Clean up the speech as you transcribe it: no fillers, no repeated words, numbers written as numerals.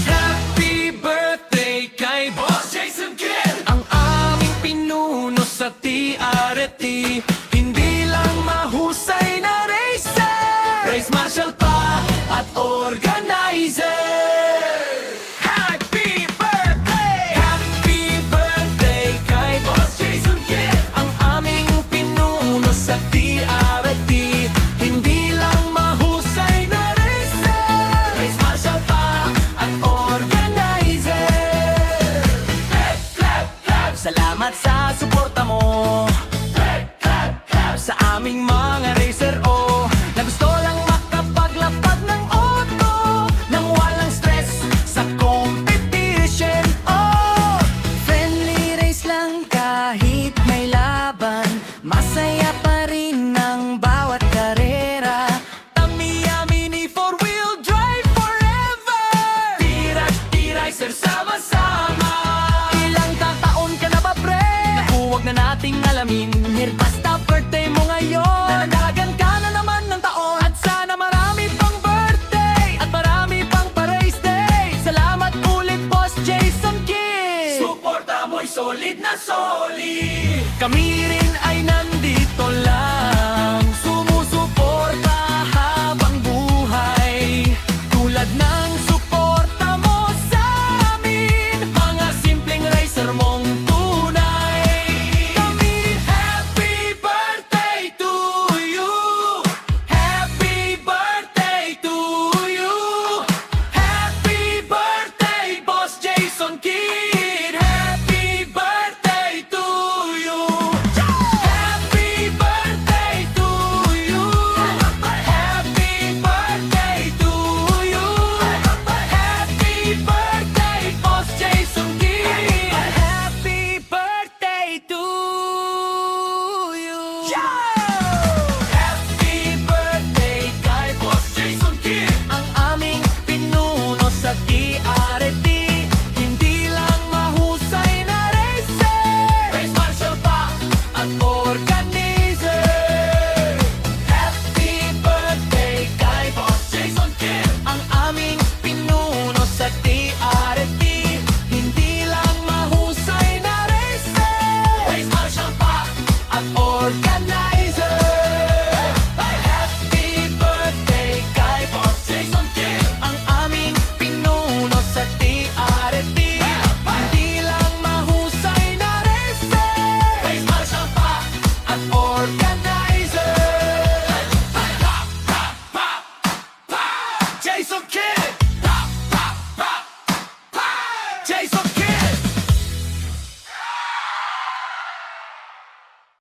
Happy birthday kay Boss Jason Kidd, ang aming pinuno sa TRT. Hindi lang mahusay na racer, race marshal pa at organizer. Happy birthday! Happy birthday kay Boss Jason Kidd, ang aming pinuno sa TRT. Hindi lang mahusay na racer, race marshal pa at organizer. Clap, clap, clap! Salamat sa suporta mo. Clap, clap, clap! Sa aming mga racer, oh, na gusto lang makapaglapag ng auto nang walang stress sa competition, oh. Friendly race lang kahit may laban, masaya pa rin ang bawat karera. Tami-yami ni four-wheel drive forever. Tira-tira-racer sama-sama. Ilang taon ka na ba, pre? Naku, wag na nating alamin. Basta birthday mo ngayon, Nananagan ka na naman ng taon. At sana marami pang birthday at marami pang pa-race day. salamat ulit, Boss Jason Kidd. Suporta mo'y solid na solid. Kami rin ay nandito lang, sumusuporta habang buhay. Tulad ng suporta mo sa amin, mga simpleng racer mong tunay. Kami, happy birthday to you. Happy birthday to you. Happy birthday, Boss Jason Kidd. Happy birthday to you. Happy birthday to you. Happy birthday to you. Happy birthday, Boss Jason Kidd. Happy birthday to you. Happy birthday kay Boss Jason Kidd, Ang aming pinuno sa TRT. hindi lang mahusay na racer, race marshal pa at organizer. Happy birthday kay Boss Jason Kidd, Ang aming pinuno sa TRT. hindi lang mahusay na racer, race marshal pa at organizer. Happy birthday kay Boss Jason Kidd, Ang aming pinuno sa TRT. hindi lang mahusay na racer, race marshal pa at organizer. Jason Kidd! Jason